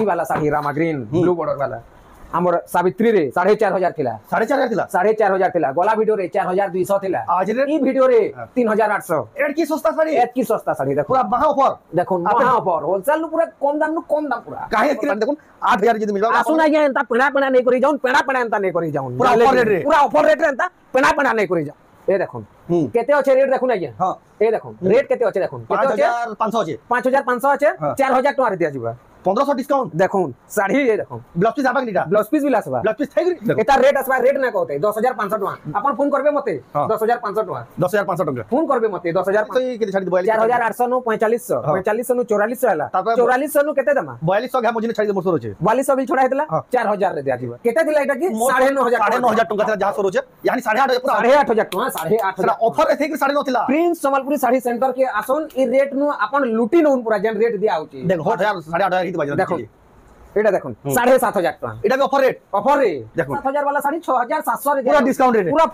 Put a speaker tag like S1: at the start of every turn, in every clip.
S1: वाला sari Rama green blue border वाला हमर सावित्री रे 4500 थिला
S2: 4500 थिला
S1: 4500 थिला गोला वीडियो रे 4200 थिला
S2: आज रे
S1: ई वीडियो रे 3800
S2: एड की सस्ता साड़ी
S1: एत की सस्ता साड़ी देखो
S2: पूरा महा ऑफर
S1: देखो महा ऑफर होलसेल नु पूरा कम दाम पूरा
S2: काहे देखो 8000 जदी मिलबा
S1: आसु ना एंता पेणा नहीं करी जाउन पेणा एंता नहीं करी जाउन पूरा ऑफर रेट रे एंता पेणा नहीं करी जाउन ए देखो केते अच्छे रेट देखो ना हां ए देखो रेट केते अच्छे देखो
S2: 5500 अच्छे
S1: 5500 अच्छे 4000 टका रे दिया जिबा
S2: 1500 डिस्काउंट
S1: देखो साड़ी ये देखो
S2: ब्लाउज पीस आबा नीटा
S1: ब्लाउज पीस भी लासबा
S2: ब्लाउज पीस थाई
S1: एता रेट असबा रेट ना कहते 10500 टका अपन फोन करबे मते 10500 टका
S2: 10500 टका
S1: फोन करबे मते 10000
S2: तो ये केते छाडी
S1: 4800 नु 4500 4500 नु 4400 हला 4400 नु केते दमा
S2: 4200 घा मझिने छाडी मोर सोरो छे
S1: 4200 बिल छोड़ा हेतला 4000 रे दिया जीवा केते दिला एटा की 9500
S2: टका थिला जहा सोरो छे यानी 8500 पूरा
S1: 8500 टका 8500
S2: ऑफर रे थे कि 9.5 थिला
S1: प्रिंस संबलपुरी साड़ी सेंटर के आसन ई रेट नु अपन लूटी नउन पूरा जेन रेट दिया होची
S2: देखो 8000 ही बाजरा
S1: देखो एटा देखो 7500 टका
S2: एटा भी ऑफर रे
S1: देखो 7000 वाला साड़ी 6700 रे
S2: पूरा डिस्काउंट रे
S1: पूरा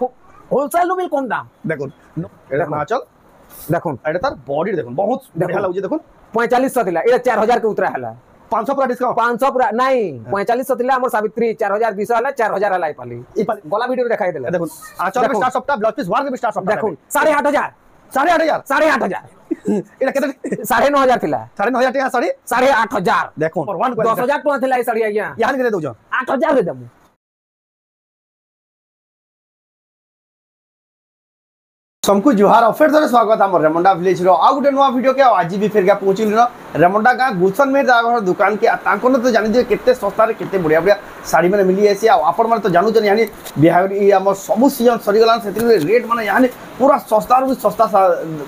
S1: होलसेल नु बिल कम दाम
S2: देखो एटा ना चल
S1: देखो
S2: एटा तार बॉडी देखो बहुत बढ़िया लागु देखो
S1: 4500 थिला एटा 4000 के उतरा हला
S2: 500 पूरा डिस्काउंट
S1: 500 पूरा नहीं 4500 थिला हमर सावित्री 4200 हला 4000 हला पाली गला वीडियो में दिखाई देला
S2: देखो आचल में स्टार्ट सप्ताह ब्लाउज पीस वार में स्टार्ट सप्ताह
S1: देखो 8500 8500
S2: एटा केते
S1: 9500 थिला
S2: 9500 टका साड़ी
S1: 8500
S2: देखो
S1: 10000 टका थिला ई साड़ी आज्ञा
S2: यान के दउ
S1: 8000 रे दमु
S2: सबको जुहार और फिर स्वागत है रेमुंडा विलेज रो आ गुटे नुआ वीडियो के आज भी फिर पहुंचल रेमुंडा गाँ गुलशन में दुकान के तो जानी केते सस्ता रे केते बढ़िया बढ़िया साड़ी मैंने मिली आसी आपण मैंने तो जानूँ यानी बिहार आम सब सीजन सरीगला से रेट मैंने यहाँ पूरा सस्ता भी सस्ता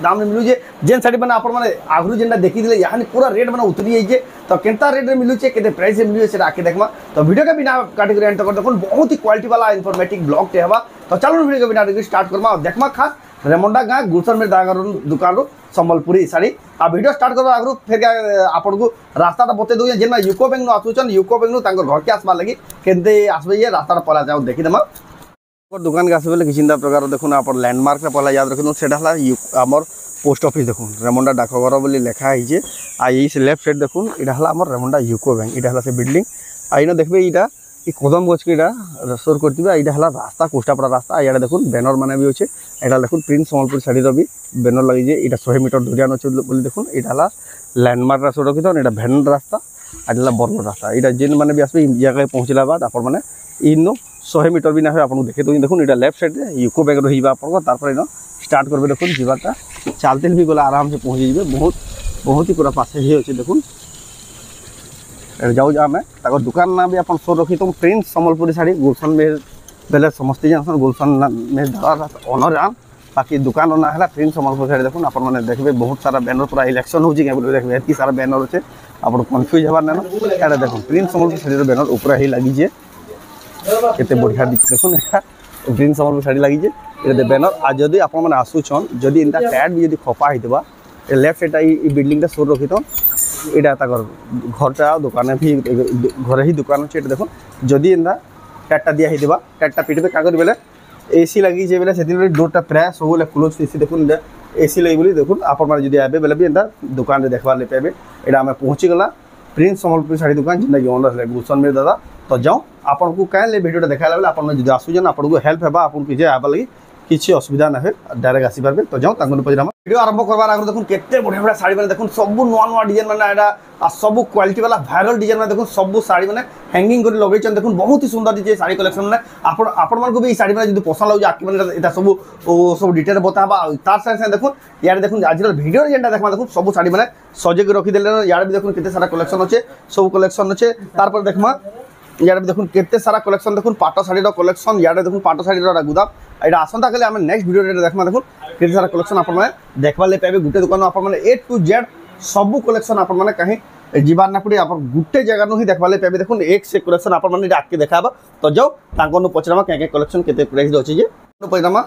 S2: दाम में मिलूचे जेन साड़ी मैंने आपण मैंने आगु जेनटा देखी यहाँ पूरा रेट मैंने उतरी जाइए तो केंता रेट में मिलूचे केते प्राइस में मिलूचे आके देखमा तो वीडियो के बिना काटी कर देखो बहुत ही क्वालिटी वाला इन्फॉर्मेटिव ब्लॉग टे हवा तो चलो वीडियो के बिना स्टार्ट करमा और देखमा खास रेमुंडा गाँ गुलशन में दुकान संबलपुरी साड़ी आ वीडियो स्टार्ट करबा आगु फिर आपन को रास्ता बते दउ जेन यूको बैंक नु आसुचन यूको बैंक नु तांकर घर के आसबा लगी केनते आसबे ये रास्ता पला जाऊ देखि देमा दुकान के आसबे किछिंदा प्रकार देखुन आपन लैंडमार्क रे पला याद रखनु सेटा हला हमर पोस्ट ऑफिस देखुन रेमुंडा डाकघर बोली लिखा हिजे आ ई से लेफ्ट साइड देखुन इडा हला हमर रेमुंडा यूको बैंक इडा हला से बिल्डिंग आ इनो देखबे इडा ई कदम गछ के इडा रसोर करतिबा इडा हला रास्ता कोष्टापड़ा रास्ता याडा देखुन बैनर माने भी होचे एडा देखुन प्रिंस संबलपुर साड़ी रो भी बैनर लगी जे इडा 100 मीटर दूरिया न बोली देखुन इडा हला लैंडमार्क रास्ता रखि तो इडा भैन रास्ता आडला बरगड़ रास्ता इडा जेन माने भी आसबे इ जगह पहुंचला बाद आपन माने इनो 100 मीटर भी ना हो आपन देखे तो देखुन इडा लेफ्ट साइड रे यूको बैंक रहिबा आपन तारपर इनो स्टार्ट करबे देखुन जीवाटा चलते भी गला आराम से पहुंच जिबे बहुत ही पूरा पासे ही होचे देखुन जाऊ जा मैं दुकान ना भी अपन शो रखी तुम प्रिंस संबलपुरी साड़ी गुलशन में बेले समस्ती जानसन गुलशन में ओनर आम बाकी दुकान ना है प्रिंस संबलपुरी साड़ी देखो अपन मैंने देखबे बहुत सारा बैनर पूरा इलेक्शन हो देखबे एत सारा बैनर अच्छे आप कन्फ्यूज हबार ना एटा देखो प्रिंस संबलपुरी साड़ी बैनर ऊपर ही लगी जे केते बढ़िया देखो प्रिंस संबलपुरी साड़ी लगी जे बैनर आ जदि आप मैंने आसुचन जदि इनता टैग भी जदि खपा होइतबा लेफ्ट साइड ई बिल्डिंग शो रखी तो इटा घरटा दुकान भी घरे ही दुकान अच्छे देखो जदि एंता टैगटा दिया होइतबा टैगटा पिटबे कागर बेले एसी लगी जे बेले सेदिन डोरटा प्राय सब क्लोज एसी देखुन एसी लगी बोली देखुन आपण माने जदि आबे बेले भी एंता दुकान रे देखबा ले पाबे एटा हमें पहुंची गला प्रिंस संबलपुरी साड़ी दुकान जिंदा की ओनर है गुलशन में दादा तो जाओ आपन को काहे ले वीडियोटा देखाला बेले आपन जदि आसु जन आपन को हेल्प हेबा आपन के जे आबा लगी किसी असुविधा ना है डायरेक्ट आसी पारबे तो जाओ तांगन पजरा वीडियो आरंभ करबार आगर देखुन केते बढ़िया बढ़िया साड़ी माने देखुन सब नुआ नुआ डिजाइन माने एडा आ सब क्वालिटी वाला वायरल डिजाइन माने देखुन सब साड़ी माने हैंगिंग कर लगेचन देखुन बहुत ही सुंदर जे साड़ी कलेक्शन माने आपण मन को भी साड़ी माने जदि पसंद लागो आकि माने एटा सब डिटेल बताबा तार संग देखुन यार देखुन आज वीडियो जेंटा देखमा देखुन सब साड़ी माने सजे के रखि देले यार भी देखुन केते सारा कलेक्शन अच्छे सब कलेक्शन अच्छे तार पर देखमा यार भी देखुन केते सारा कलेक्शन देखुन पाटो साड़ी कलेक्शन यार देखुन पाटो साड़ी गुदाम एटा आसंता काले आम नेक्स्ट वीडियो देखमा देखुन केते सारा कलेक्शन आपण माने देखबा ले पाबे गुटे दुकान आपण माने ए टू जेड सब कलेक्शन आपण माने कहीं जीवार ना पड़े आपण गुटे जगह नु ही देखबा ले पाबे देखुन एक से कलेक्शन आपण माने आके देखाबा तो जाओ तांको नु पचरामा के कलेक्शन केते प्राइस अछि जे पचरामा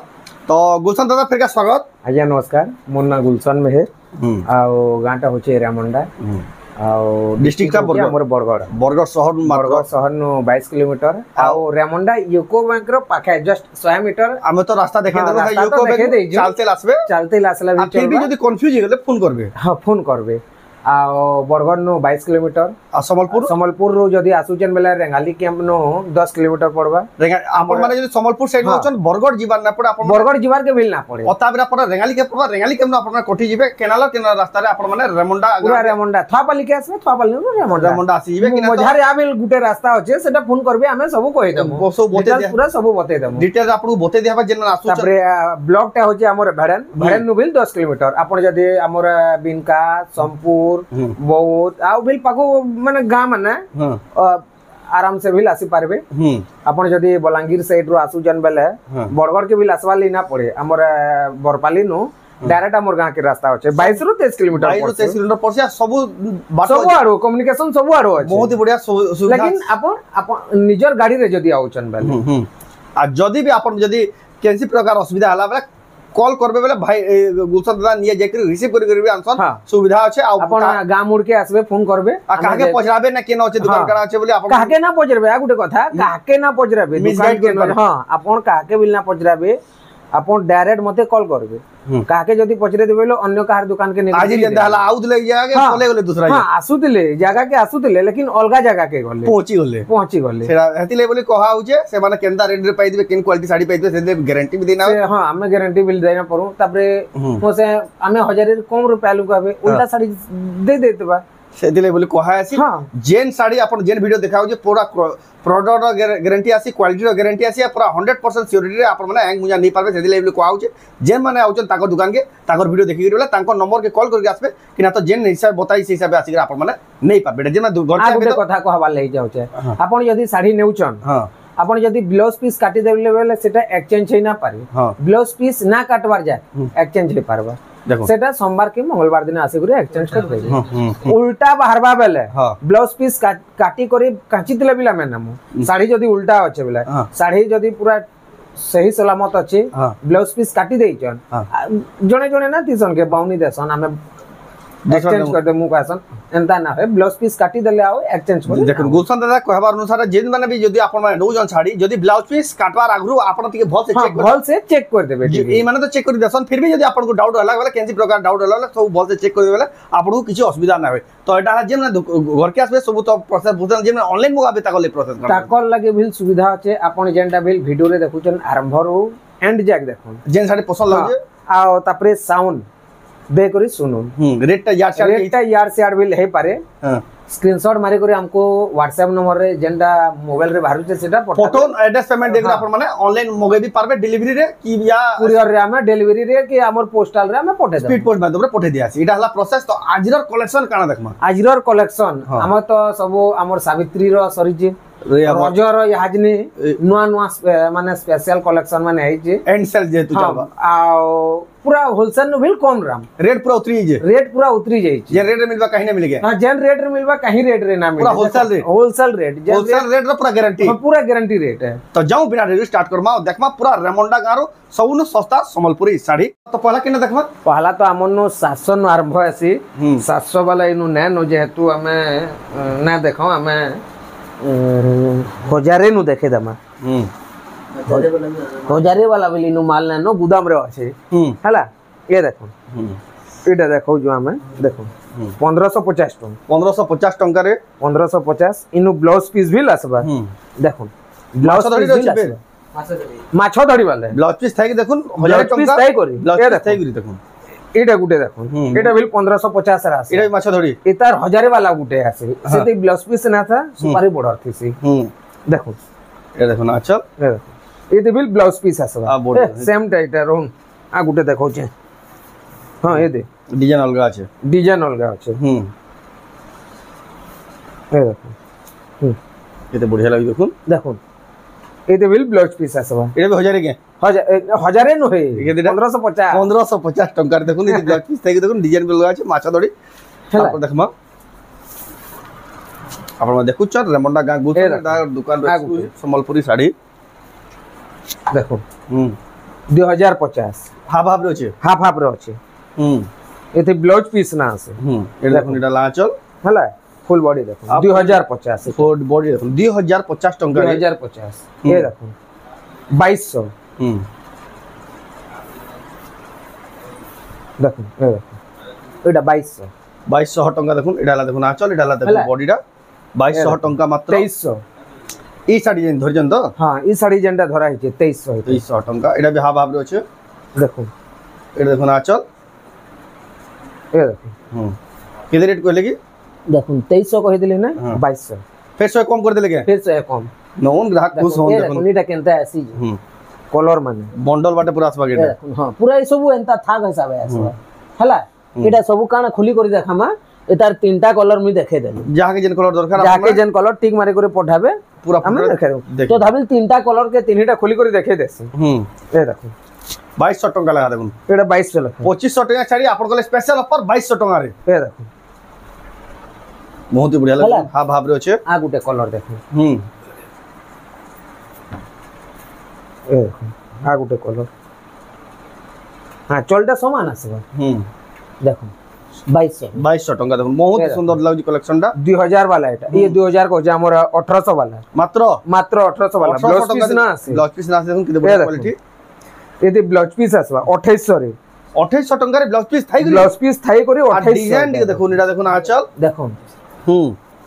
S2: तो गुलशन दादा फिर का स्वागत
S1: आज्ञा नमस्कार मोर ना गुलशन में है आ गांटा होचे रेमुंडा
S2: डिस्ट्रिक्ट का बरगड़
S1: शहर नु 22 किलोमीटर आउ रेमुंडा यूको बैंक रो पाखे जस्ट 100 मीटर
S2: हम तो रास्ता देखे देबो यूको बैंक चलते लासबे
S1: भी
S2: फिर भी जदी कंफ्यूज हो गेले फोन करबे
S1: हां फोन करबे आ बरगढ़ नु 22 किलोमीटर
S2: आ
S1: संबलपुर रो जदी आसुचन बेला रेंगाली कैंप नु 10 किलोमीटर पड़बा
S2: आपन माने जदी संबलपुर साइड होचन बरगढ़ जीवार ना पड़े आपन
S1: बरगढ़ जीवार के बिल ना पड़े
S2: ओताबरा पड़े रेंगाली के पड़बा रेंगाली केम ना आपन कोठी जीबे केनाल रास्ता रे आपन माने रेमुंडा
S1: पूरा रेमुंडा थापाली के आसबे थापाली नु
S2: रेमुंडा आसी जीबे कि ना
S1: मझारे आबिल गुटे रास्ता होचे सेटा फोन करबे हमें सब कहि देबो
S2: सब बते दे
S1: पूरा सब बते देबो
S2: डिटेल आपन बते देबा जेन आसुचन
S1: तापरे ब्लॉक टा होचे हमर भेड़न नु बिल 10 किलोमीटर आपन जदी हमर बिनका संपूर बहुत आ बिल पाको माने गाम माने आराम से भी आसी पारबे आपन जदी बलांगीर साइड रो आसु जन बेले बरगढ़ के भी आसवाली ना पड़े हमर बरपाली नु डायरेक्ट हमर गां के रास्ता होचे 22 रो 23 किलोमीटर
S2: 22 रो 23 किलोमीटर पड़से
S1: सब आरो कम्युनिकेशन सब आरो अछि
S2: बहुत ही बढ़िया सुविधा
S1: लेकिन आपन निजर गाड़ी रे जदी आउचन बेले
S2: आ जदी भी आपन जदी केनसी प्रकार असुविधा हला बेले कॉल करबे बेले भाई गुलशन दादा निये जेकरी रिसीव करि करबे आंसर सुविधा अछि आ
S1: अपन गां मुड़ के आसबे फोन करबे
S2: आ काहे पछराबे ना केना अछि दुकान करा अछि बोली आपन
S1: काहे ना पछराबे आ गुटे कथा काहे ना पछराबे दुकान के हां आपन काहे बिल ना पछराबे आपन डायरेक्ट मते कॉल करबे काहे जदी पछरे देबे लो अन्य कार दुकान के
S2: आज जेंदा हला आउद ले जागे चले गेले दूसरा
S1: हां आसुतिले जागा के आसुतिले लेकिन अलगा जागा के गले पहुंची गले
S2: सेरा हेतिले बोली कहा होजे से माने केनता रेट रे पाइ देबे केन क्वालिटी साड़ी पाइ देबे से गारंटी भी देना
S1: हां हमें गारंटी बिल देना पड़ो तापरे मोसे हमें 1000 रे कम रुपया लुगाबे उल्टा साड़ी दे देतबा
S2: सेदिले बोली कहा आसी जेन साड़ी अपन जेन वीडियो देखाउ जे पूरा प्रोडक्ट गारंटी आसी क्वालिटी रो गारंटी आसी पूरा 100% सिक्योरिटी रे अपन माने हैंग मुजा नहीं पारबे सेदिले बोली कहा होचे जेन माने आउचन ताको दुकान के ताको वीडियो देखि गेला ताको नंबर के कॉल करके आसबे कि ना तो जेन हिसाब बताई से हिसाब आसी अपन माने नहीं पारबे जेना घर
S1: के कथा कहबा लई जाउचे अपन यदि साड़ी नेउचन अपन यदि ब्लाउज पीस काटी देले बेले सेटा एक्सचेंज होई ना पारे ब्लाउज पीस ना काटवार जाय एक्सचेंज हे पारबा सेटा सोमवार के मंगलवार दिन आसे गुरे एक्सचेंज कर देबे उल्टा बाहरबा बेले ब्लाउज पीस काटी करी काची दिले बिला मेनमु साड़ी जदी उल्टा अच्छे बेले साड़ी जदी पूरा सही सलामत अच्छे ब्लाउज पीस काटी देइचन जणे जणे ना तीसन के बाउनी देसन हमें एक्सचेंज कर दे मु कहसन एंता ना है ब्लाउज पीस काटी देले आओ एक्सचेंज कर
S2: देखन गुलशन दादा कहबार अनुसार जेन माने भी जदी आपन माने नौजन साड़ी जदी ब्लाउज पीस काटवार आगरु आपन तिके भल से चेक कर देबे ए माने तो चेक कर देसन फिर भी जदी आपन को डाउट होला वाला केनसी प्रकार डाउट होला सब भल से चेक कर देबे आपन को किछि असुविधा ना होय तो एटा जेन घर के आसबे सब तो प्रोसेस बुझन जेन ऑनलाइन मगाबे ताकले प्रोसेस कर
S1: ताकल लागे बिल सुविधा আছে आपन जेनटा बिल वीडियो रे देखुचन आरंभ रो एंड जैक देखुन
S2: जेन साड़ी पसंद लागे
S1: आ तापरे साउंड दे करी सुनुन
S2: रेट
S1: यार से बिल हे पारे स्क्रीनशॉट मारे करी हमको व्हाट्सएप नंबर रे जेंडा मोबाइल रे बाहरु से सेटा
S2: फोटो एड्रेस पेमेंट देख अपन माने ऑनलाइन मगे भी पारबे डिलीवरी रे की या
S1: कुरियर रे हमें डिलीवरी रे कि हमर पोस्टल रे हमें पठे दे
S2: स्पीड पोस्ट माध्यम रे पठे दियासी एटा हला प्रोसेस तो आजरर कलेक्शन काना देखमा
S1: आजरर कलेक्शन हम तो सब हमर सावित्री रो सरीजी रजर याजनी नुआ नुआ माने स्पेशल कलेक्शन माने है जे
S2: एंड सेल जे तू चाबा
S1: आ पूरा होलसेल नु बिल कम राम
S2: रेट पूरा उतरी जाई जे रेट रे मिलबा कहीं ना मिल गया
S1: हां जेन रेट रे मिलबा कहीं रेट रे ना मिले
S2: पूरा होलसेल रेट रो पूरा गारंटी
S1: रेट है
S2: तो जाऊ बिना रिव्यू स्टार्ट करमा देखमा पूरा रेमंडा गारो सबनु सस्ता संबलपुरी साड़ी तो पहला किने देखमा
S1: पहला तो हमनु 700 नु आरंभ आसी 700 वाला इनु नै नो जेहेतु हमें ना देखो हमें हजारे नु देखे दमा हजारे वाला बिली नु माल ना नो गुदाम रे আছে हला ये देखो एटा देखो जो हमें देखो 1550
S2: टंका रे
S1: 1550 इनु ब्लाउज पीस भी लासबा देखो ब्लाउज पीस भी लासबा माछो धड़ी वाले
S2: ब्लाउज पीस थाई देखो
S1: 1000 टंका थाई करी
S2: ब्लाउज पीस थाई करी देखो
S1: एटा गुटे देखो एटा बिल 1550 रा
S2: एटा माछो धड़ी
S1: एतार हजारे वाला गुटे आसे सेते ब्लाउज पीस ना था सुपारी बॉर्डर थी सी देखो
S2: ए देखो ना चल
S1: ए दे बिल ब्लाउज पीस आसबा सेम टाइटर रोन आ गुटे देखो छे हां ए दे
S2: डिजाइन अलगा আছে
S1: ए देखो
S2: एते बढ़िया लागि देखो
S1: ए दे बिल ब्लाउज पीस आसबा
S2: एटा भी हजारे के
S1: हजारे नो है 1550
S2: टंका देखो नी ब्लाउज पीस थाई देखो डिजाइन अलगा আছে माछा धड़ी तापर देखमा आपण देखु छ रेमंडा गां गुल दुकान रे संबलपुरी साड़ी
S1: देखो 2050
S2: हाफ रे अछि
S1: हाफ रे अछि एते ब्लाउज पीस ना आसे
S2: ए देखो एटा लाचल
S1: हला फुल बॉडी देखो 2050
S2: फुल बॉडी देखो 2050 टंका
S1: 2050 ये देखो 2200 देखो ए देखो एटा 2200
S2: 2200 टंका देखुन एटा हला देखुन आचल एटा हला देखुन बॉडीटा 2200 टंका मात्र
S1: 2300
S2: ई साड़ी जेन धरजन तो
S1: हां ई साड़ी जेंटा धरा हिचे 2300
S2: टंका एटा भी हाफ हाफ रे अछि
S1: देखो
S2: एटा देखुन आचल
S1: ए देखो
S2: केते रेट कहले की
S1: देखो 2300 कहि दिले ना 2200
S2: फिर से कम कर देले के
S1: फिर से कम
S2: नोन ग्राहक खुश होन
S1: देखो नीटा केनता आसी कलर माने
S2: बंडल बाटे पूरा आसबा गेटा
S1: हां पूरा ई सब एंता थाक हिसाब है आसबा हला एटा सब काना खुली करी देखामा एतार तीनटा कलर मी देखे देली
S2: जाके जेन कलर दरकार
S1: जाके जेन कलर टिक मारे करे पठाबे
S2: पूरा
S1: हम देखे तो धाबिल तीनटा कलर के तीनटा खुली करी देखे देसी ए देखो
S2: 2200 टंका लगा देखुन
S1: एटा 2200 लखा
S2: 2500 टंका छाड़ी आपन कोले स्पेशल ऑफर 2200 टंका रे
S1: ए देखो
S2: बहुत ही बढ़िया लगे हाफ हाफ रे अछि
S1: आ गुटे कलर देखो ए आ गुटे कलर हां चलटा समान आसबा देखो 2200
S2: टंका देखो बहुत सुंदर लागु कलेक्शन टा
S1: 2000 वाला एटा ये 2000 को जे हमर 1800 वाला
S2: मात्र
S1: 1800 वाला ब्लाउज पीस ना आसे
S2: ब्लाउज पीस ना आसे देखो किते बढ़िया क्वालिटी
S1: यदि ब्लाउज पीस आसबा 2800 रे
S2: 2800 टंका रे ब्लाउज पीस
S1: थाई करी 2800
S2: डिजाइन देखो निडा देखो ना आचल
S1: देखो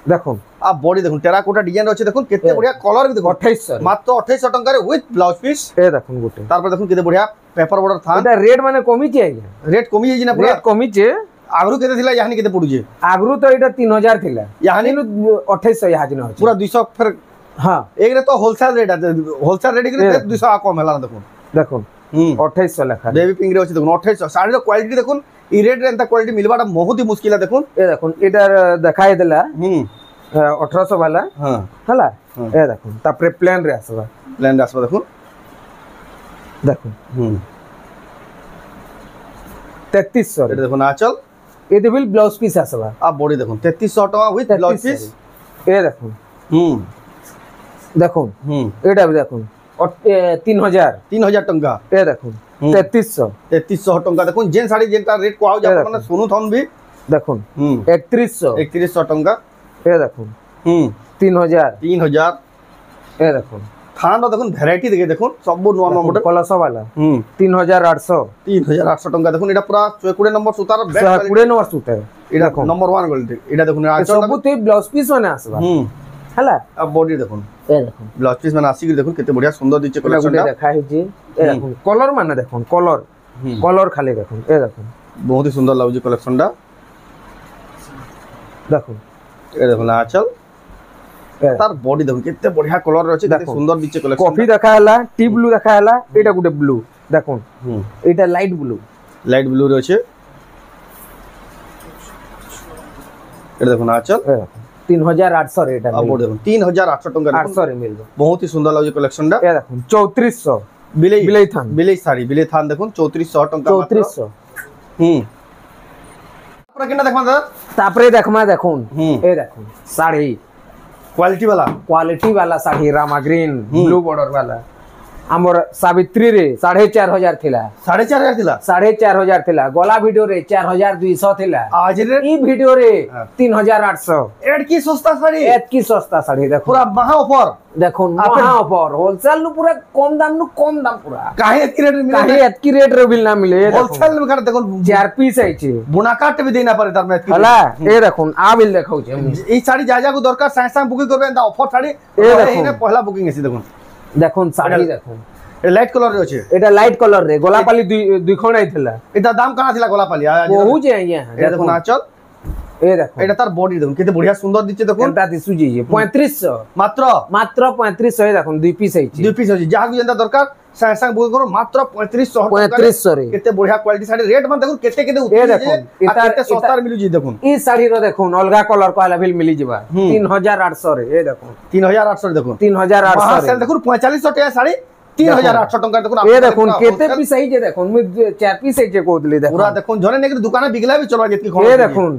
S1: देखो
S2: आ बॉडी देखो टेराकोटा डिजाइन अछि देखो किते बढ़िया कलर भी देखो
S1: 2800
S2: मात्र 2800 टंका रे विथ ब्लाउज पीस
S1: ए देखो गुटे
S2: तार पर देखो किते बढ़िया पेपर बॉर्डर था
S1: एटा रेट माने कमी छै
S2: रेट कमी जे ना पूरा
S1: रेट कमी छै
S2: आगरु केते थिला यानी केते पडु जे
S1: आगरु तो एटा 3000 थिला यानी 2800 याज न
S2: पूरा 200 फिर
S1: हां
S2: एक रे तो होलसेल रेट के 200 आ कम होला देखो
S1: देखो 2800 लखा
S2: बेबी पिंक रे अछि देखो 2800 साड़ी रो क्वालिटी देखो ई रेट रे एंता क्वालिटी मिलबाटा बहुत ही मुश्किल है देखो
S1: ए देखो एटा देखाय देला 1800 वाला हां हला ए देखो तापरे प्लेन रे आसबा
S2: देखो
S1: देखो 3300
S2: एटा देखो ना चल
S1: ए देबिल ब्लाउज पीस आसबा
S2: आ बॉडी देखो 3300 टका विथ ब्लाउज पीस
S1: ए देखो देखो एटा भी देखो 3000 टंका
S2: ए देखो 3300 टंका देखो जेन साड़ी जेनटा रेट को आउ जा माने सुनु थन भी
S1: देखो 3100
S2: टंका
S1: ए देखो 3000 ए देखो
S2: थान देखो वैरायटी देखे देखो सब नुवा नुवा मॉडल
S1: कलस वाला 3800
S2: टंका देखो एटा पूरा 20 नंबर सूतार बेस्ट
S1: 20 नंबर सूतार
S2: एटा नंबर 1 क्वालिटी एटा देखो
S1: सब ते ब्लाउज पीस माने आसबा हला
S2: अब बॉडी देखो
S1: ए देखो
S2: ब्लाउज पीस माने आसी देखो केते बढ़िया सुंदर दिचे कलेक्शन
S1: देखा है जी ए देखो कलर माने देखो कलर खाली देखो ए देखो
S2: बहुत ही सुंदर लागु कलेक्शन दा
S1: देखो
S2: ए देखो ना चल तार बॉडी देखो केते बढ़िया कलर रे अछि केते सुंदर दिचे कलेक्शन
S1: कॉफी देखा हला टी ब्लू देखा हला एटा गुटे ब्लू देखो एटा लाइट ब्लू
S2: रे अछि ए देखो ना चल
S1: 3800 रेट है
S2: अब देखो 3800 टंका
S1: 800 रे मिल
S2: बहुत ही सुंदर लागु कलेक्शन दा
S1: ए देखो 3400 बिलेई
S2: थान देखो 3400 टंका
S1: 3400
S2: पूरा किना देखमा दादा
S1: तापरे देखमा देखो ए देखो साड़ी
S2: क्वालिटी
S1: वाला sari Rama green blue border वाला हमर सावित्री रे 4500 थिला
S2: 4500 थिला
S1: 4500 थिला गोला वीडियो रे 4200 थिला
S2: आज रे
S1: ई वीडियो रे 3800
S2: एड की सस्ता साड़ी
S1: देखो
S2: पूरा महा ऑफर
S1: देखो महा ऑफर होलसेल नु पूरा कम दाम पूरा
S2: काहे एतकी रेट मिले
S1: काहे एतकी रेट रे बिल ना मिले
S2: होलसेल में कर देखो
S1: 4 पीस है छी
S2: बुना काट भी देना पड़े तार में एतकी
S1: हला ए देखो आ बिल देखौ छी
S2: ई साड़ी जा को दरकार सांग बुकिंग करबे एंदा ऑफर साड़ी ए देखो पहला बुकिंग एसी देखो साड़ी देखो
S1: ए लाइट कलर रे अछि एटा लाइट कलर रे गोलापाली दुई खण आइथिला
S2: एटा दाम कना थिला गोलापाली
S1: बहुत जे यहाँ
S2: देखो ना चल ए देखो एटा तार बॉडी देखो केते बढ़िया सुंदर दिचे देखो
S1: एटा दिसु जी 3500 मात्र 3500 ए देखो दुई पीस अछि
S2: जहा को जेंदा दरकार सांग बुकिंग करो मात्र
S1: 3500 रे
S2: केते बढ़िया क्वालिटी साड़ी रेट मन देखो केते केते
S1: ए देखो
S2: केते सस्ता मिलु जी देखो
S1: ई साड़ी रो देखो अलगा कलर कहला बिल मिली जबा 3800 रे ए देखो
S2: 3800 देखो
S1: 3800
S2: सेल देखो 4500 टका साड़ी 3800 टका देखो
S1: ए देखो केते पीस आई जे देखो मैं 4 पीस आई जे कोदली देखो
S2: पूरा देखो जने नेक दुकान बिगला भी चलवा जेतकी
S1: ए देखो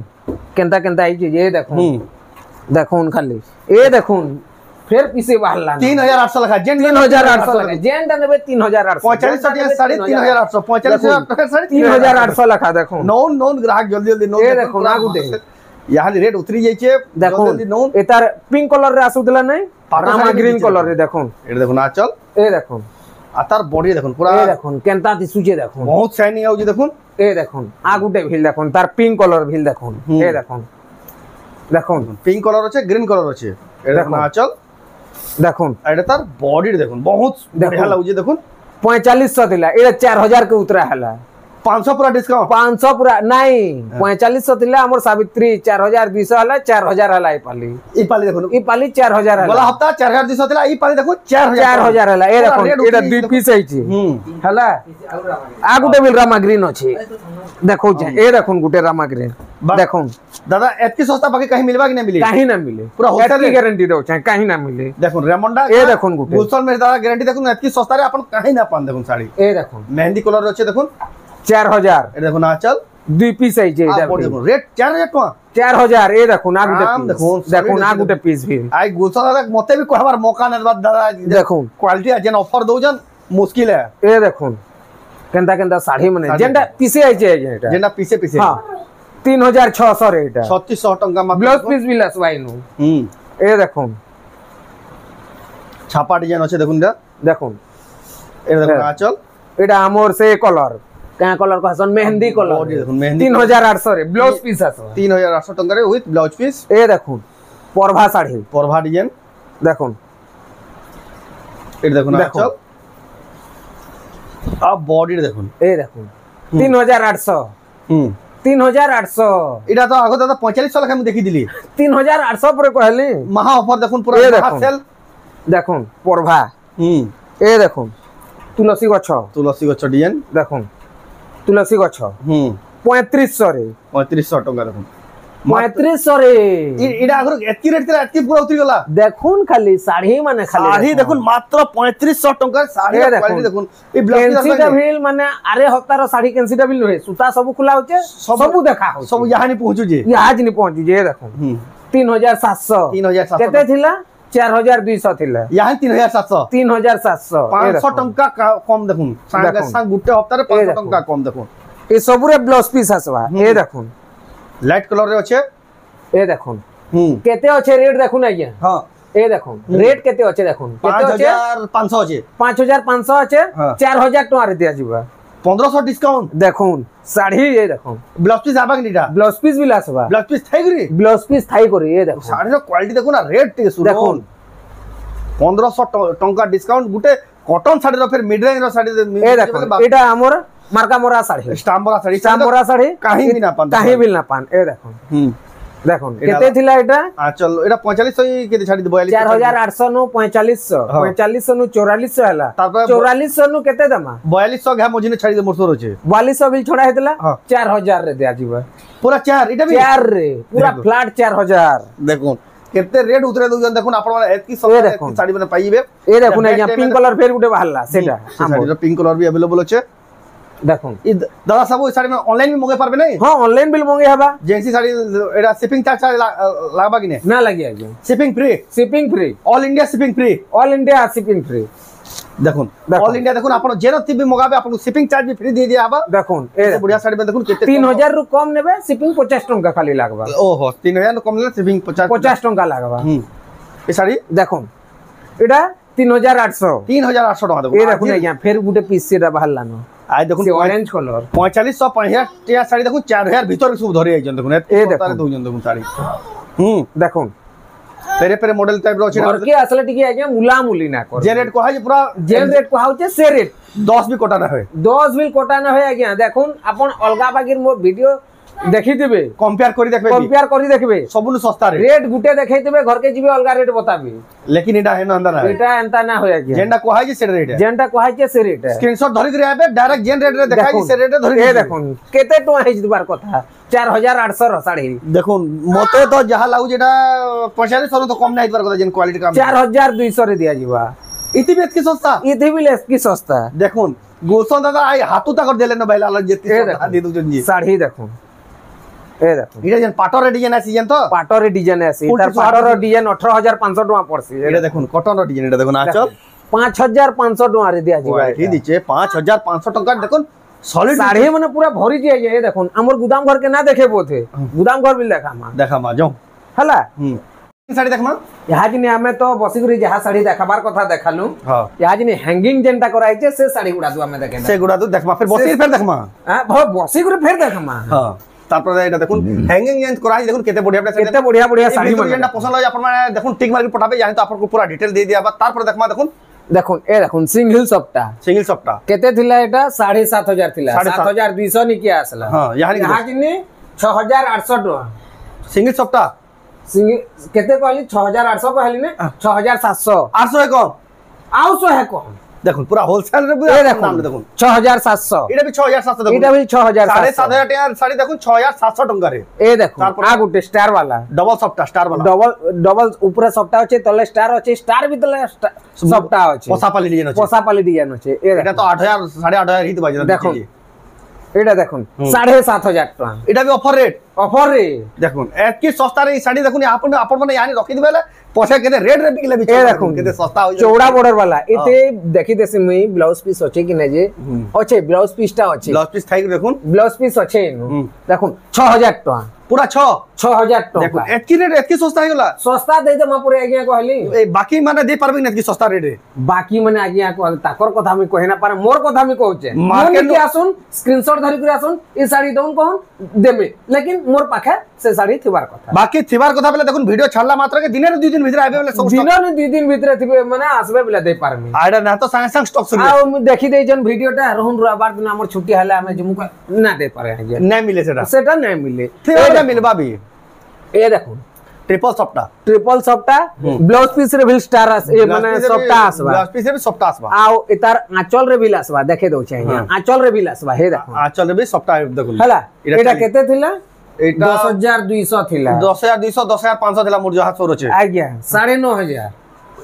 S1: केंता आई जे ए देखो देखो खाली ए देखो फिर पीसे बाहरला
S2: 3800 लखा जेन
S1: 3800 लखा जेन टा नेबे 3800
S2: 45 टका साड़ी 3800 45 टका साड़ी
S1: 3800 लखा देखो
S2: नोन ग्राहक जल्दी नोन
S1: ए देखो ना गुटे
S2: यहाँ रेट उतरी जाई छे
S1: देखो एतार पिंक कलर रे आसुतला नै रामा ग्रीन कलर रे देखो
S2: ए देखो ना चल
S1: ए देखो
S2: आ तार बॉडी देखो पूरा
S1: ए देखो केंता दिसु जे देखो
S2: बहुत शाइनिंग आउ जे देखो
S1: ए देखुन आ गुटे ভিল দেখুন তার পিঙ্ক কলর ভিল দেখুন এ দেখুন দেখুন
S2: পিঙ্ক কলর আছে গ্রিন কলর আছে এটা দেখুন আঁচল
S1: দেখুন
S2: এটা তার বডি দেখুন বহুত বঢ়িয়া লাগুছে দেখুন
S1: 4500 थिला ए 4000 के उतरा हला
S2: 500 पूरा डिस्काउंट
S1: 500 पूरा नहीं 4500 थिला हमर सावित्री 4200 हला 4000 हला ई पाली
S2: देखो
S1: ई पाली 4000 हला
S2: बोला हफ्ता 4200 थिला ई पाली देखो
S1: 4000 हला ए देखो एटा दुई पीस आइची हला आ गुटे बिल रामा ग्रीन अछि देखो ए देखो गुटे रामा ग्रीन देखो
S2: दादा एतकी सस्ता बाकी कहीं मिलबा कि नहीं मिली
S1: कहीं ना मिले
S2: पूरा होलसेल
S1: गारंटी दो चाहे कहीं ना मिले
S2: देखो रेमंडा
S1: ए देखो गुटे
S2: गुलशन में दादा गारंटी देखो एतकी सस्ता रे अपन कहीं ना पान देखो साड़ी
S1: ए देखो
S2: मेहंदी कलर अछि देखो
S1: 4000
S2: ए देखो ना चल
S1: दुई पीस आइचे
S2: देखो रेट 4000 टका
S1: 4000 ए देखो ना गुटे देखो ना गुटे पीस भी
S2: आई गुलशन दादा मते भी कहबार मौका न दादा
S1: देखो
S2: क्वालिटी अजन ऑफर दोजन मुश्किल है
S1: ए देखो केंदा केंदा साड़ी मने जेंडा पीसे आइचे एटा
S2: जेंडा पीसे पीसे
S1: हां 3600 रेट
S2: 3600 टका में
S1: ब्लाउज पीस भी लसवाई नु ए देखो
S2: छापा डिजाइन আছে দেখুন
S1: দেখুন
S2: এটা দেখুন আঁচল
S1: এটা আমর সে কলর কা কলর कहसन मेहंदी कलर
S2: দেখুন মেহেন্দি
S1: 3800 রে ব্লাউজ পিস আছে
S2: 3800 টাকা রে উইথ ব্লাউজ পিস
S1: এ দেখুন পরভা শাড়ি
S2: পরভা ডিজাইন
S1: দেখুন
S2: এটা দেখুন আঁচল আর বডি দেখুন
S1: এ দেখুন 3800 3800
S2: এটা তো আগে দাদা 4500 লাখ আমি দেখি দিলি
S1: 3800 পরে কইলি
S2: মহা অফার দেখুন পুরো মহা সেল
S1: দেখুন পরভা এ দেখুন তুলসী গছ
S2: ডিজাইন
S1: দেখুন তুলসী গছ 3500 রে
S2: 3500 টাকা দেখুন
S1: 3500 রে
S2: এটা আগে এতকি রেট ছিল এতকি পুরো উতরি গলা
S1: দেখুন খালি শাড়ি মানে খালি
S2: শাড়ি দেখুন মাত্র 3500 টাকার শাড়ি কোয়ালিটি দেখুন এই
S1: কেনসিটাবিল মানে আরে হপ্তার শাড়ি কেনসিটাবিল নহে সুতা সব খোলা হচ্ছে সব দেখা হচ্ছে
S2: সব ইয়াহানি পৌঁছু যে
S1: ইয়াজ নি পৌঁছু যে দেখুন 3700 কেতে থিলা 4200 थिला
S2: यहाँ 3700
S1: 3700
S2: 500 टंका कम देखुन संगे संग गुटे हफ्तारे 500 टंका कम देखुन
S1: ए सबुरे ब्लाउज पीस आसवा ए देखुन
S2: लाइट कलर रे अछि
S1: ए देखुन केते अछि रेट देखुन आज्ञा हां ए देखुन रेट केते अछि देखुन केते अछि
S2: 5500 अछि
S1: 5500 अछि 4000 टका रे दिया जिबा
S2: 1500 डिस्काउंट
S1: देखुन साड़ी ए देखुन
S2: ब्लाउज पीस आबा किटा
S1: ब्लाउज पीस भी लासवा
S2: ब्लाउज पीस थाई करी
S1: ब्लाउज पीस थाई करी ए देखुन
S2: साड़ी रो क्वालिटी देखुन ना रेट टे सुनो देखुन 1500 टंका डिस्काउंट गुटे कॉटन साड़ी रो फिर मिड रेंज रो साड़ी
S1: ए देखुन एटा हमर मार्का मोरा साड़ी स्टाम्बरा साड़ी
S2: कहीं भी ना
S1: पान ए देखुन দেখুন কেতে থিলা এটা
S2: চল এটা 4500 কেতে ছাড়ি 42
S1: 4800 नु 4500 4500 नु 4400 हला 4400 नु केते दमा
S2: 4200 घा मझिने छाड़ी दे मोरसोर अछि
S1: 4200 बिल छोड़ा हेतला 4000 रे दिया जीवा
S2: पूरा 4 इटा भी
S1: 4 रे पूरा फ्लैट 4000
S2: देखुन केते रेट उतरे दउजन देखुन आपण माने एतकी सब साड़ी माने पाइबे
S1: ए देखुन या पिंक कलर फेर गुटे बाहरला सेटा
S2: साड़ी पिंक कलर भी अवेलेबल अछि
S1: देखुन
S2: इ दादा सब साड़ी में ऑनलाइन भी मंगे पारबे नहीं
S1: हां ऑनलाइन बिल मंगे हबा
S2: जेंसी साड़ी एडा शिपिंग चार्ज लागबा कि नहीं
S1: ना लगे आगे
S2: shipping free all India shipping free देखुन ऑल इंडिया देखुन आपण जेनो टीवी मंगाबे आपण शिपिंग चार्ज भी फ्री दे दिया हबा
S1: देखुन ए
S2: बढ़िया साड़ी में देखुन केते
S1: 3000 रु कम नेबे शिपिंग 50 टंका खाली लागबा
S2: ओहो 3000 कम ले शिपिंग
S1: 50 टंका लागबा
S2: ए साड़ी
S1: देखुन एडा 3800
S2: टका देखुन
S1: ए देखुन या फिर गुटे पीस सेटा बाहरला न
S2: आइ देखुन
S1: ऑरेंज कलर
S2: 4550 टिया साड़ी देखुन 4000 भीतर सब धरि आइजन देखुन ए देखुन देखुन साड़ी
S1: देखुन
S2: पेरे पेरे मॉडल टाइप रो छै
S1: घर के असले टिके आगे मुला मुली ना कर
S2: जे रेट को है पूरा
S1: जे रेट को हाउ छै से रेट
S2: 10 भी कोटा ना होय
S1: 10 भी कोटा ना होय आगे देखुन अपन अलगा बागिर मो वीडियो देखि देबे
S2: कंपेयर करी देखबे सबनु सस्ता
S1: रेट गुटे देखै देबे घर के जिबे अलगा रेट बताबी
S2: लेकिन एटा है ना अंदर ना
S1: एटा एंता ना होय आगे
S2: जेंडा को है जे से रेट है
S1: जेंडा को है जे से रेट है
S2: स्क्रीनशॉट धरि दे आबे डायरेक्ट जेन रेट रे देखाई जे से रेट धरि
S1: ए देखुन केते टो है दुबार कथा 4800 रो साड़ी
S2: देखुन मते तो जहा लागु जेटा 4500 तो कम नाही दुबार कथा जेन क्वालिटी काम
S1: 4200 रे दिया जीवा
S2: इति भी की सस्ता
S1: की सस्ता
S2: देखुन गोसन दादा आई हाथू तक देले न बैला जेती सस्ता दे दु जी
S1: साड़ी देखुन ए देखो
S2: इटा जन पाटर डिजाइन आसी जन तो
S1: पाटर डिजाइन आसी तार पाटर डिजाइन 18500 टका पड़सी
S2: एटा देखुन कॉटन डिजाइन एटा देखुन आचल
S1: 5500 टका रे दिया जीवा
S2: ठीक दिचे 5500 टका देखुन सॉलिड
S1: साड़ी माने पूरा भरी जे ए देखुन हमर गोदाम घर के ना देखे बोथे गोदाम घर बिल देखा मा
S2: जाऊ
S1: हला
S2: साड़ी देखमा
S1: यहाँ जिनी हमें तो बसिकरी जहाँ साड़ी देखाबार कथा देखालु
S2: हां
S1: यहाँ जिनी हैंगिंग जेनटा कराई छे से साड़ी गुडा दु हमें देखे
S2: से गुडा दु देखमा फिर बसी फिर देखमा
S1: हां बहुत बसिकरी फिर देखमा
S2: हां तारपर এটা দেখুন হ্যাঙ্গিং জেন্ট করাই দেখুন কেতে বড়িয়া
S1: কেতে বড়িয়া শাড়ি মানে
S2: যেটা পছন্দ হয় আপনারা দেখুন টিক মার্ক পটাবে জানি তো আপনাকে পুরো ডিটেইল দিয়ে দিবা তারপর দেখমা দেখুন
S1: দেখুন এ দেখুন সিঙ্গেল সফটা কেতে থিলা এটা 7500 থিলা 7200 নি কি আসলা
S2: हां
S1: यहाँ जिनी 6800 टका
S2: सिंगल सप्ताह
S1: केते कहली 6800 कहली ने 6700
S2: 800 है कम
S1: आउ 100 है कम
S2: দেখুন পুরো হোলসেল রে
S1: এই দেখুন 6700
S2: এটা বি 6700 দেখুন
S1: এটা বি 6700
S2: 7500 টাকা শাড়ি দেখুন 6700 টাকা রে
S1: এই দেখুন আ গুটে স্টার वाला
S2: ডবল সফটা স্টার वाला
S1: ডবল উপরে সফটা আছে তলে স্টার আছে স্টার ভিতরে সফটা আছে পোসাপালি ডিজাইন আছে
S2: এটা তো 8000 8500 হিত বাজে
S1: দেখুন এটা দেখুন 7500 টাকা
S2: এটা বি অফার রেট দেখুন এত কি সস্তা রে শাড়ি দেখুন আপন মানে ইয়ানি রখি দিবেলে পয়সা কেতে রেট রে বিকলে বি
S1: দেখুন
S2: কেতে সস্তা হই
S1: চৌড়া বর্ডার वाला এতে দেখি দেছি মই ব্লাউজ পিস আছে কি না যে আছে ব্লাউজ পিসটা আছে
S2: ব্লাউজ পিস থাই দেখুন
S1: ব্লাউজ পিস আছে দেখুন 6000 টাকা
S2: पूरा
S1: 6000 টাকা
S2: एतकी रेट एतकी सस्ता हेगला
S1: सस्ता दे दे पुरे आज्ञा कहली
S2: ए बाकी माने दे परबे न एतकी सस्ता रेट रे
S1: बाकी माने आज्ञा को ताकर कथा हम कहे ना पारे मोर कथा हम कहूचे मार्केट के आसुन स्क्रीनशॉट धरि कर आसुन ई साड़ी दोन कोन देबे लेकिन मोर पाखे से साड़ी थिबार कथा
S2: बाकी थिबार कथा बेले देखुन वीडियो छाड़ला मात्र के दिने 2 दिन भीतर आबे बेले सब
S1: दिन ने 2 दिन भीतर थिबे माने आसबे बेले दे पारमी
S2: आडा ना तो संग संग स्टॉक सुन
S1: आ देखि दे जन वीडियोटा रहन रविवार दिन हमर छुट्टी हला हमें जम्मू का ना दे पारे आज्ञा
S2: नहीं मिले सेटा
S1: नहीं मिले
S2: थिबार मिलबा भी
S1: ए देखो
S2: ट्रिपल सफ्टा
S1: ब्लाउज पीस रे भी स्टार ए माने सफ्टा आसबा
S2: ब्लाउज पीस रे भी सफ्टा आसबा
S1: आउ इतार आंचल रे भी आसबा देखे दो चाहिए आंचल रे भी आसबा हे देखो
S2: आंचल रे भी सफ्टा देखो
S1: हला एटा केते थिला एटा 10200 थिला
S2: 10200 10500 थिला मोर जहाज सोर छै
S1: आज्ञा 9500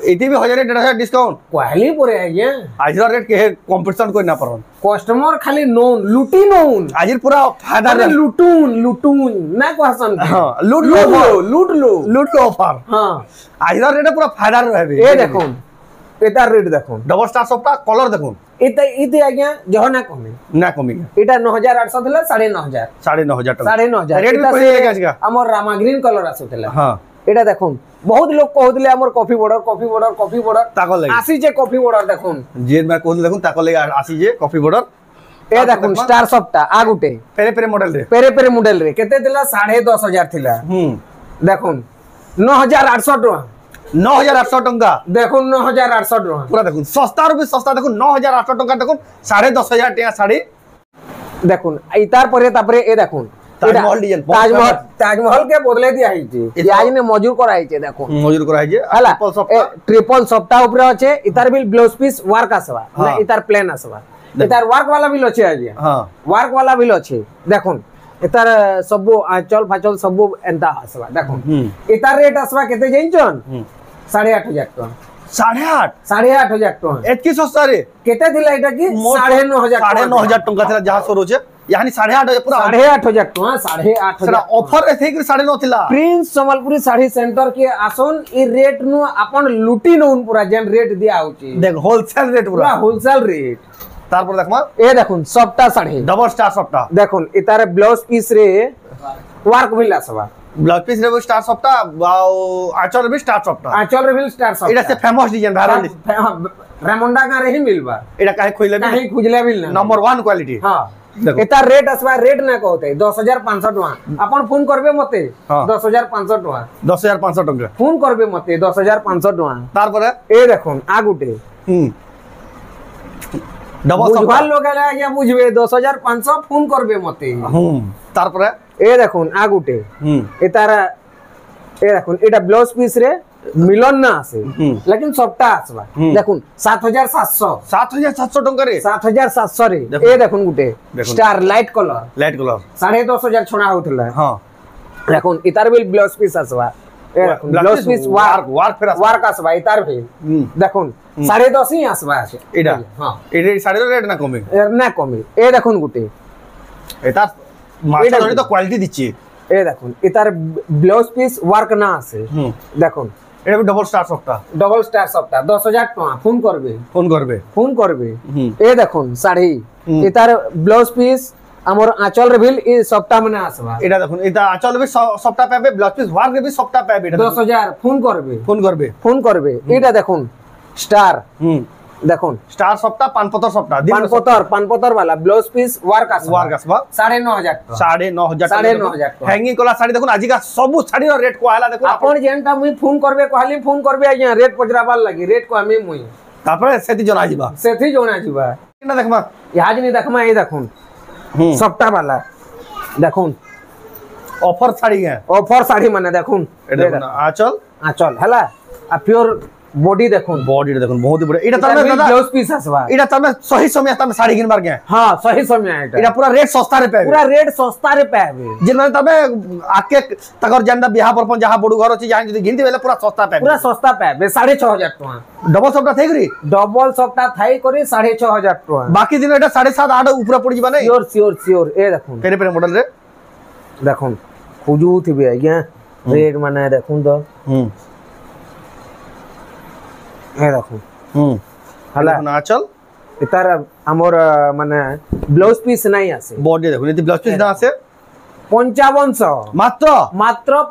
S2: एती भी 1000 15000 डिस्काउंट
S1: कहली परे आज्ञा
S2: आज रेट के कंपटीशन कोई ना परन
S1: कस्टमर खाली नोन लूटी नोन
S2: आज पूरा फायदा
S1: रे लूटून ना कहसन
S2: हां लूट लो ऑफर
S1: हां
S2: आज रेट पूरा फायदा रहबे
S1: ए देखो एटा रेट देखो
S2: डबल स्टार सफ्टा कलर देखो
S1: इते आज्ञा जह ना कमी एटा 9800 थिला 9500 9500
S2: रेट भी पहिले लेके आजका
S1: हमर रामा ग्रीन कलर आसुतला
S2: हां
S1: एटा देखुन बहुत लोग कहउतले हमर कॉफी बॉर्डर
S2: ताको लगे
S1: आसी जे कॉफी बॉर्डर देखुन
S2: जे मैं कहल देखुन ताको लगे आसी जे कॉफी बॉर्डर
S1: ए देखुन स्टार सफ्टा आगुटे
S2: पेरे मॉडल रे
S1: केते थिला 10500 थिला देखुन 9800 टका
S2: 9800 टका
S1: देखुन 9800 टका
S2: पूरा देखुन सस्ता रो भी सस्ता देखुन 9800 टका देखुन 10500 टका साड़ी
S1: देखुन इतार परे तापरे ए देखुन
S2: ताजमहल डिजाइन
S1: ताजमहल के बदले दिया है आज ने मजूर कराई छे देखो
S2: मजूर कराई छे
S1: हला ट्रिपल सफ्टा ऊपर আছে इतार भी ब्लाउज पीस वर्क आसबा ना इतार प्लेन आसबा इतार वर्क वाला भी लछे आज हां वर्क वाला भी लछे देखुन इतार सब आंचल फाचल सब एंता आसबा देखुन इतार रेट आसबा केते जइनचन 8500 टका 8500 टका
S2: एतकी सस्ता रे
S1: केते थिला एटा की
S2: 9500 टका थिला जहां सोरो छे यानी 8500 पूरा
S1: 8500 टका 8500
S2: ऑफर एथे कि 9.5 थिला
S1: प्रिंस संबलपुरी साड़ी सेंटर के आसन ई रेट नु अपन लुटी नउन पूरा जेन रेट दिया होची
S2: देख होलसेल रेट पूरा
S1: होलसेल रेट
S2: तारपर देखमा
S1: ए देखुन सफ्टा साड़ी
S2: डबल स्टार सफ्टा
S1: देखुन इतारे ब्लाउज पीस रे वर्क भी लासबा
S2: ब्लाउज पीस रे स्टार सफ्टा आंचल रे स्टार सफ्टा
S1: सफ्टा
S2: एटा से फेमस डिजाइन वायरल
S1: रेमोंडा का रे ही मिलबा
S2: एटा काहे खोइले
S1: भी ना
S2: नंबर 1 क्वालिटी
S1: हां एता रेट असबा रेट ना कहते 10500 टका अपन फोन करबे मते 10500 टका
S2: 10500 टका
S1: फोन करबे मते 10500 टका
S2: तारपर
S1: ए देखुन आगुटे
S2: डबल
S1: बुझवाल लोग आगे बुझबे 10500 फोन करबे मते
S2: तारपर
S1: ए देखुन आगुटे एतारा ए देखुन एटा ब्लाउज पीस रे मिलन ना आसे लेकिन सबटा आसबा देखुन 7700
S2: टका रे
S1: 7700 रे ए देखुन गुटे स्टार लाइट कलर 10500 छणा होतला
S2: हां
S1: देखुन इतार बिल ब्लाउज पीस आसबा ए देखुन ब्लाउज पीस वर्क आसबा इतार भी देखुन 10.5 ही आसबा আছে
S2: एटा हां एटा साढ़े रेट ना कमी
S1: ए देखुन गुटे
S2: एटा मार्केट तो क्वालिटी दिछि
S1: ए देखुन इतार ब्लाउज पीस वर्क ना আছে দেখুন
S2: এটা ডবল স্টার সফটা
S1: 10000 টাকা ফোন করবে
S2: এ দেখুন
S1: শাড়ি এটার ব্লাউজ পিস हमर आंचल रे बिल ई सप्ताह में आसबा
S2: এটা দেখুন এটা আঁচল भी সবটা পাবে ব্লাউজ পিস ওয়ার্ক भी সবটা পাবে এটা
S1: 10000 ফোন করবে এটা দেখুন স্টার দেখুন
S2: স্টার সবটা পানপতর সবটা
S1: পানপতর वाला ব্লাউজ পিস ওয়ার্ক আসবা 9500 টাকা
S2: হ্যাঙ্গিং কলা শাড়ি দেখুন আজিকা সবু শাড়ির রেট কোহালা দেখুন
S1: আপন যেনটা মুই ফোন করবে আজ্ঞা রেট পচরাবার লাগি রেট কমি মুই
S2: তারপরে সেটি জনা ଯିବା এটা দেখবা
S1: ইহাজনি দেখমা এই দেখুন সবটা वाला দেখুন
S2: অফার শাড়ি
S1: অফার শাড়ি মানে দেখুন
S2: এটা দেখুন আঁচল
S1: হেলা আর পিওর বডি দেখুন
S2: বহুত বড় এটা তার দাদা
S1: ব্লাউজ পিস আসবা
S2: এটা তার সহি সময় তার শাড়ি কিনবার গে
S1: हां सही समय
S2: এটা পুরা রেট সস্তা রে পাবে যে মানে তবে আকে তাকর জানদা বিয়াহ পরপন যাহা বড় ঘর আছে যাই যদি গিনতে বেলে পুরা সস্তা পাবে 6500 টাকা ডবল সবটা থাই করি 6500 টাকা বাকি দিন এটা 7.5 8 উপরে পড়ি যাবে না
S1: সিওর এ দেখুন
S2: পেরে মডেল রে
S1: দেখুন খুজু থিবে আজ্ঞা রেট মানে দেখুন তো এই দেখুন হলা
S2: আঁচল
S1: এটার আমর মানে ব্লাউজ পিস নাই আছে
S2: বডি দেখুন এটি ব্লাউজ পিস না আছে
S1: 5500 মাত্র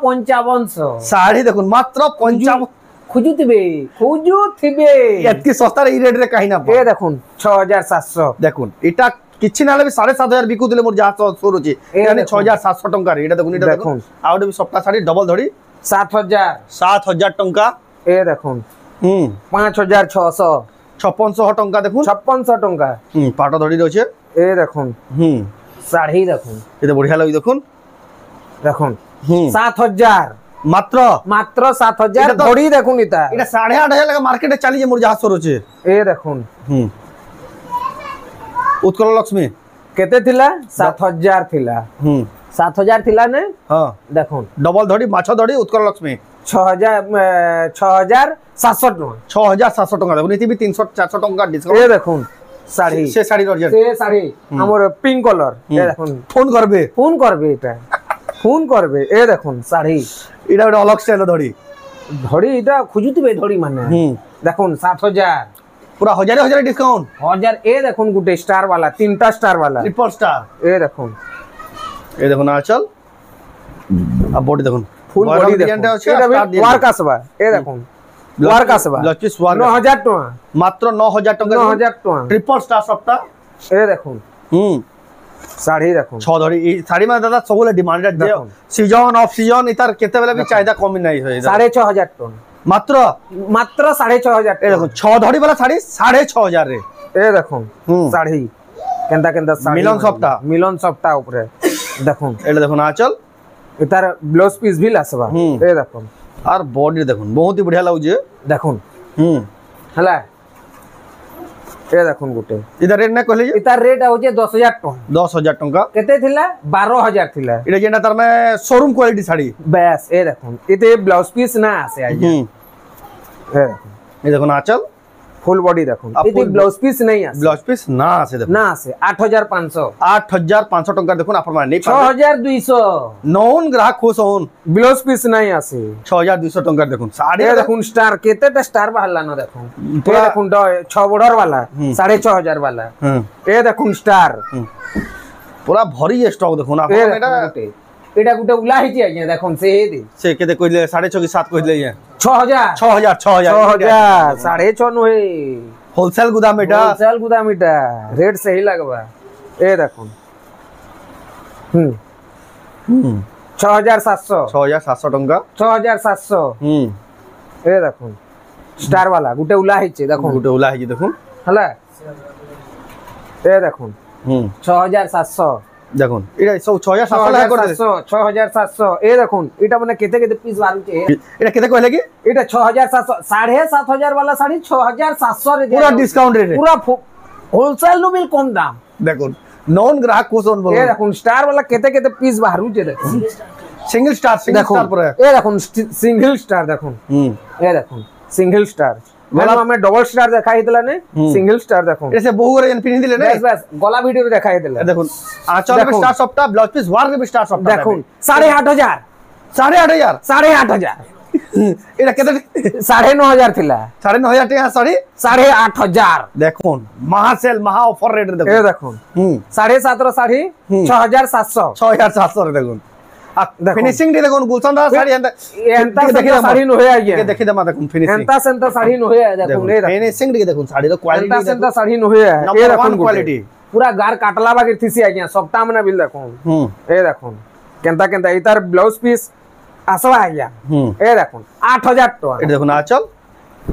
S1: 5500
S2: শাড়ি দেখুন মাত্র 55
S1: খুজুতিবে
S2: এতকি সস্তা এই রেট রে কাহিনা
S1: এ দেখুন 6700
S2: দেখুন এটা কিছি না হলে 7500 বিকু দিলে মোর যা সর হচ্ছে এখানে 6700 টাকা এটা দেখুন এটা দেখুন আউট বি সপ্তাহ শাড়ি ডবল ধরি 7000 টাকা
S1: এ দেখুন 5600
S2: 5600 টাকা দেখুন
S1: 5600 টাকা
S2: পাটা ধরি রয়েছে
S1: এ দেখুন শাড়ি দেখুন
S2: এটা বড়িয়া লাগি দেখুন
S1: 7000
S2: মাত্র
S1: 7000 ধরি দেখুন এটা
S2: 8500 টাকা মার্কেটে চালিয়ে মোর যা সর হচ্ছে
S1: এ দেখুন
S2: উৎকল লক্ষ্মী
S1: কেতে থিলা 7000 থিলা 7000 থিলা নে
S2: হ্যাঁ
S1: দেখুন
S2: ডবল ধরি মাছ ধরি উৎকল লক্ষ্মী
S1: 6700 টাকা
S2: 6700 টাকা দেখুন এটি 300 400 টাকা ডিসকাউন্ট
S1: এ দেখুন শাড়ি
S2: সে শাড়ির অরিজিনাল
S1: সে শাড়ি আমার পিঙ্ক কালার এ দেখুন
S2: ফোন করবে
S1: এটা ফোন করবে এ দেখুন শাড়ি
S2: এটা একটা অলগ স্টাইল ধরি
S1: এটা খুঁজুতিবে ধরি মানে দেখুন 7000
S2: পুরা হাজারে ডিসকাউন্ট
S1: 1000 এ দেখুন গুটে স্টার वाला তিনটা স্টার वाला
S2: ট্রিপল স্টার
S1: এ দেখুন
S2: আঁচল আর বডি দেখুন
S1: ফুল বডি দেখুন এটা ওয়ার্ক আসবা এ দেখুন ওয়ার্ক আসবা 9000 টাকা
S2: মাত্র 9000 টাকা
S1: 9000 টাকা
S2: ট্রিপল স্টার সবটা
S1: এ দেখুন শাড়ি দেখুন
S2: ছ ধরি এই শাড়ি মানে দাদা সবগুলো ডিমান্ডেড যে সিজন অফ সিজন এটার কেতে বেলা বি চাহিদা কমি নাই হয়ে
S1: 6500 টাকা
S2: মাত্র
S1: 6500
S2: এই দেখুন ছ ধরি वाला শাড়ি 6500 রে
S1: এ দেখুন শাড়ি কেনটা শাড়ি মিলন সবটা উপরে দেখুন
S2: এটা দেখুন আঁচল
S1: এটার ব্লাউজ পিস ভিল আসবা এ দেখুন
S2: আর বডি দেখুন বহুত হি বঢ়িয়া লাগুছে
S1: দেখুন হলা এ দেখুন গুটে
S2: এটা রেট না কইলে
S1: এটার রেট হচ্ছে 10000 টাকা
S2: 10000 টাকা
S1: কেতে থিলা 12000 থিলা
S2: এটা যেটা তার মানে শোরুম কোয়ালিটি শাড়ি
S1: বেশ এ দেখুন এতে ব্লাউজ পিস না আছে আই
S2: এই দেখুন আঁচল
S1: ফুল বডি দেখুন এতে ব্লাউজ পিস নাই আছে
S2: ব্লাউজ পিস না আছে দেখুন
S1: না আছে 8500
S2: টাকা দেখুন আপনার মানে
S1: 6200
S2: নন গ্রাহক খুশ হন
S1: ব্লাউজ পিস নাই আছে
S2: 6200 টাকা দেখুন শাড়ি
S1: দেখুন স্টার কেতেটা স্টার বাহারলা না দেখুন এ দেখুন 6 বর্ডার वाला 6500 वाला এ দেখুন স্টার
S2: পুরা ভরি স্টক দেখুন আপন
S1: এটা গুটে উলা হইছি আজ্ঞা দেখুন সে
S2: কেতে কইলে 6.5 কি 7 কইলে
S1: 6000 6.5 নহে
S2: হোলসেল গুদাম এটা
S1: রেট সही লাগবা এ দেখুন 6700
S2: টাকা
S1: 6700 এ দেখুন স্টার वाला গুটে উলা হইছে দেখুন
S2: দেখুন
S1: হলা এ দেখুন 6700
S2: দেখুন এটা সব 6700 টাকা করে
S1: 6700 এ দেখুন এটা মানে কেতে পিস বারুছে
S2: এটা কেতে কইলে কি
S1: এটা 6700 7500 वाला শাড়ি 6700 রে
S2: পুরো ডিসকাউন্ট রে
S1: পুরো হোলসেল নো বিল কম দাম
S2: দেখুন নন গ্রাহক কোন বল
S1: এ দেখুন স্টার वाला কেতে পিস বারুছে দেখুন
S2: সিঙ্গেল স্টার পরে
S1: এ দেখুন সিঙ্গেল স্টার দেখুন এ দেখুন সিঙ্গেল স্টার গলা আমি ডবল স্টার দেখাই দিলা নে সিঙ্গেল স্টার দেখুন
S2: এসে বহু করে পিনি দিলে না
S1: বাস গলা ভিডিও দেখাই দিলা
S2: দেখুন আঁচল বে স্টার সবটা ব্লাউজ পিস ওয়ার্ক বে স্টার সবটা
S1: দেখুন 8500
S2: 8500 এটা কেতে
S1: 9,500 थिला
S2: 9,500 টাকা শাড়ি
S1: 8,500
S2: দেখুন মহা সেল মহা অফার রেট দেখুন
S1: এ দেখুন 7,500 শাড়ি 6,700
S2: 6,700 দেখুন ফিনিশিং দি দেখুন গুলশান দা শাড়ি
S1: এন্তা শাড়ি নহে আইয়া
S2: দেখি দমা দেখুন ফিনিশিং
S1: এন্তা সেন্তা শাড়ি নহে দেখুন এ
S2: ফিনিশিং দি দেখুন শাড়ির কোয়ালিটি
S1: এন্তা সেন্তা শাড়ি নহে এ দেখুন
S2: কোয়ালিটি
S1: पूरा गार काटला बागे थिसी आज्ञा सबटा मने बिल देखुन ए देखुन केंता केंता इतार ब्लाउज पीस आसवा आज्ञा ए देखुन 8,000 टका
S2: এটা দেখুন আঁচল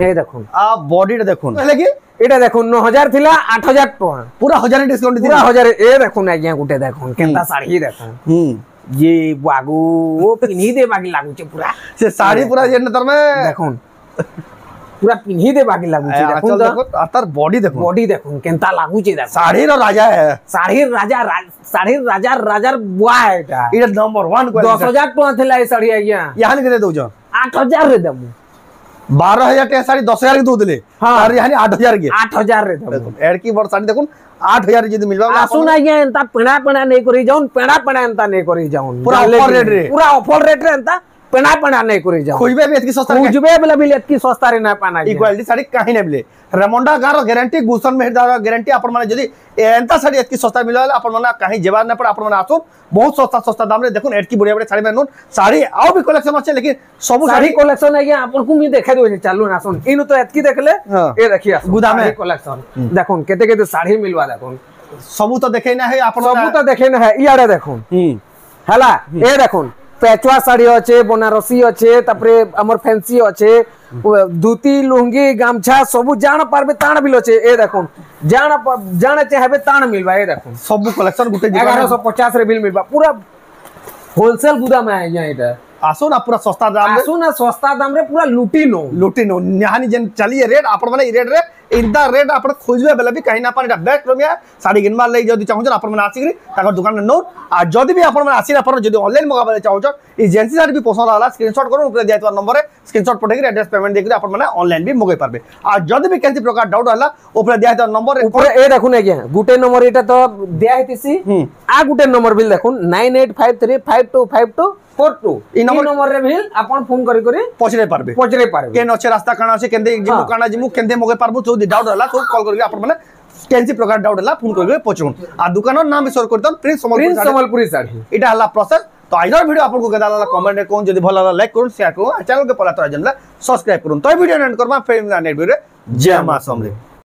S1: ए देखुन
S2: आ বডিটা দেখুন তাহলে কি
S1: এটা দেখুন 9,000 थिला 8,000 टका
S2: पूरा 1000 डिस्काउंट
S1: पूरा 1000 ए देखुन आज्ञा गुटे देखुन केंता साड़ी देखुन ये बागु वो पिन्ही दे बागी लागु छे पूरा
S2: से साड़ी पूरा जेन तर में
S1: देखुन पूरा पिन्ही दे बागी लागु छे देखुन
S2: देखो आतार बॉडी
S1: देखुन केंता लागु छे देखुन
S2: साड़ी रो राजा है
S1: साड़ी राजार बुआ है एटा
S2: इटा नंबर 1 क्वालिटी
S1: 10,000 टका थिला ए साड़ी आज्ञा
S2: यहां के दे दो
S1: 8,000 रे दमु
S2: 12,000 टाका साड़ी 10,000 के दो दिले और यहां 8,000 के
S1: 8,000 रे दमु
S2: एड की बड़ साड़ी देखुन 8,000 जदी मिलबा
S1: आसुन आज्ञा एंता पेणा नहीं करी जाउन पेणा एंता नहीं करी जाउन
S2: पूरा ऑफर रेट रे
S1: पूरा ऑफर रेट रे एंता पेणा नहीं करी जाउन
S2: खोजबे भी एतकी सस्ता
S1: खोजबे बेला भी एतकी सस्ता रे ना पाना
S2: ई क्वालिटी साड़ी काहे ने मिले रेमंडा गार गारंटी गुलशन मेहर दार गारंटी अपन माने जदी एंता साड़ी एतकी सस्ता मिलल अपन माने काहे जेबा ना पड़ अपन माने आसुन बहुत सस्ता दाम रे देखुन एतकी बढ़िया बढ़िया साड़ी में नोन साड़ी आउ भी कलेक्शन আছে लेकिन सब
S1: साड़ी कलेक्शन आज्ञा अपन को मी देखा दो चालू ना सुन इनु तो एतकी देखले ए देखिए
S2: गुदाम में
S1: कलेक्शन देखुन केते केते साड़ी मिलवा देखुन
S2: सब तो देखे ना है अपन
S1: सब तो देखे ना है इयारे देखुन हला ए देखुन पेचवा साड़ी अच्छे बनारसी अच्छे तापरे हमर फैंसी अच्छे धोती लुंगी गामछा सब जान पारबे ताण बिल अच्छे ए देखुन जान चाहबे ताण मिलबा ए देखुन
S2: सब कलेक्शन गुटे
S1: 1150 रे बिल मिलबा पूरा होलसेल गुदाम है यहाँ एटा
S2: आसो ना पूरा सस्ता दाम रे
S1: आसो ना सस्ता दाम रे पूरा लूटी नो
S2: निहानी जन चलिए रेट आपण माने रेट रे इंदा रेट आपण खोजबे बेला भी कहीं ना पानी बैक रमिया साड़ी गिनबा ले जदी चाहू आपण माने आसी ताकर दुकान में नोट आ जदी भी आपण माने आसी ना पर जदी ऑनलाइन मंगाबे चाहू एजेंसी साड़ी भी पसंद आला स्क्रीनशॉट करू ऊपर दिया नंबर है स्क्रीनशॉट पठेगी एड्रेस पेमेंट देकरी आपण माने ऑनलाइन भी मंगाई पारबे आ जदी भी केंती प्रकार डाउट हला ऊपर दिया नंबर
S1: ऊपर ए देखुन आज्ञा गुटे नंबर एटा तो दिया हेतिसी आ गुटे नंबर बिल देखुन 9853525242 ई नंबर रे बिल आपण फोन करी
S2: पचरे पारबे केन अच्छे रास्ता काना अछि केंदे जिमु काना जिमु केंदे मगे पारबो जो डाउट हला तो कॉल करके आपण माने केंसी प्रकार डाउट हला फोन करके पचुन आ दुकानर नाम भी शेयर करतन प्रिंस समलपुरी साड़ी एटा हला प्रोसेस तो आइजर वीडियो आपन को केदा हला कमेंट रे कोन जदी भल हला लाइक करूं शेयर करूं चैनल के पला तो जनला सब्सक्राइब करूं तो वीडियो एंड करबा फिर नेक्स्ट वीडियो जय मां समले।